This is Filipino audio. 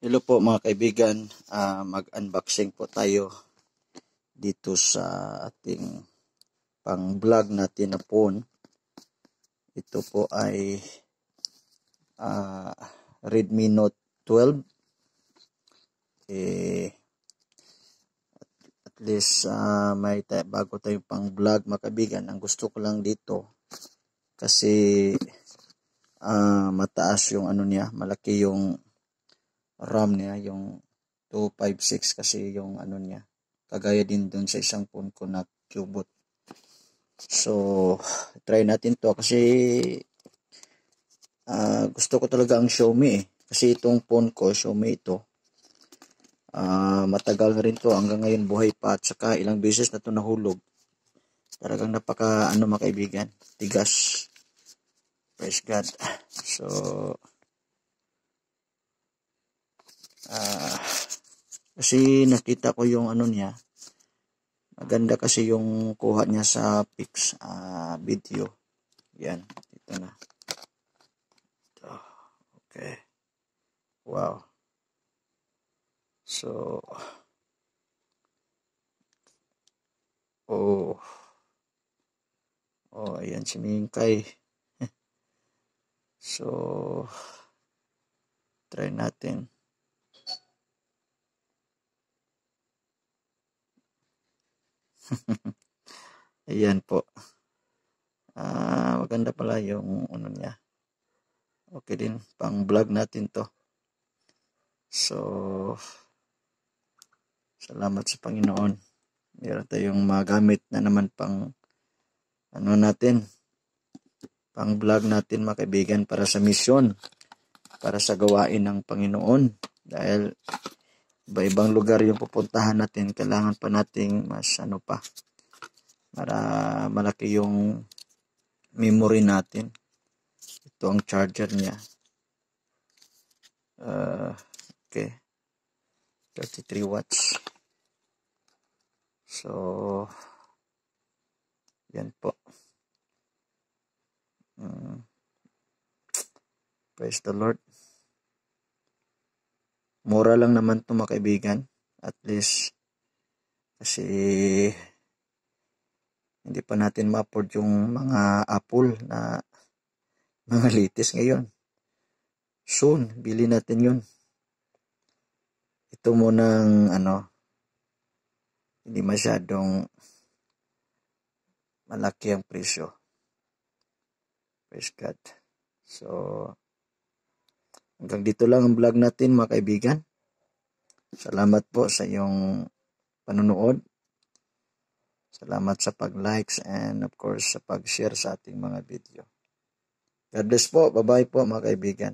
Hello po mga kaibigan, mag-unboxing po tayo dito sa ating pang-vlog natin na phone. Ito po ay Redmi Note 12. At least may bago tayong pang-vlog mga kaibigan. Ang gusto ko lang dito kasi mataas yung ano niya, malaki yung RAM niya, yung 256 kasi yung ano niya. Kagaya din dun sa isang phone ko na Cubot. So, try natin to kasi gusto ko talaga ang Xiaomi eh. Kasi itong phone ko, Xiaomi ito. Matagal na rin to, hanggang ngayon buhay pa at saka ilang beses na to nahulog. Talagang napaka mga kaibigan, tigas. Praise God. So, kasi nakita ko yung ano niya, maganda kasi yung kuha niya sa pics video. Yan, ito na. Ito. Okay. Wow. So, ayan si Mingkay. So, try natin. Ayan po. Maganda pala yung ano niya. Okay din, pang vlog natin to. So, salamat sa Panginoon. Meron tayong magamit na naman pang ano natin, pang vlog natin mga kaibigan para sa misyon, para sa gawain ng Panginoon. Dahil iba-ibang lugar yung pupuntahan natin, kailangan pa nating mas para malaki yung memory natin. Ito ang charger niya. Okay. 33 watts. So, yan po. Praise the Lord. Mura lang naman ito mga kaibigan. At least, kasi hindi pa natin ma-afford yung mga Apple na mga latest ngayon. Soon, bili natin yun. Ito munang hindi masyadong malaki ang presyo. Praise God. So, hanggang dito lang ang vlog natin mga kaibigan. Salamat po sa iyong panunood. Salamat sa pag-likes and of course sa pag-share sa ating mga video. God bless po. Bye-bye po mga kaibigan.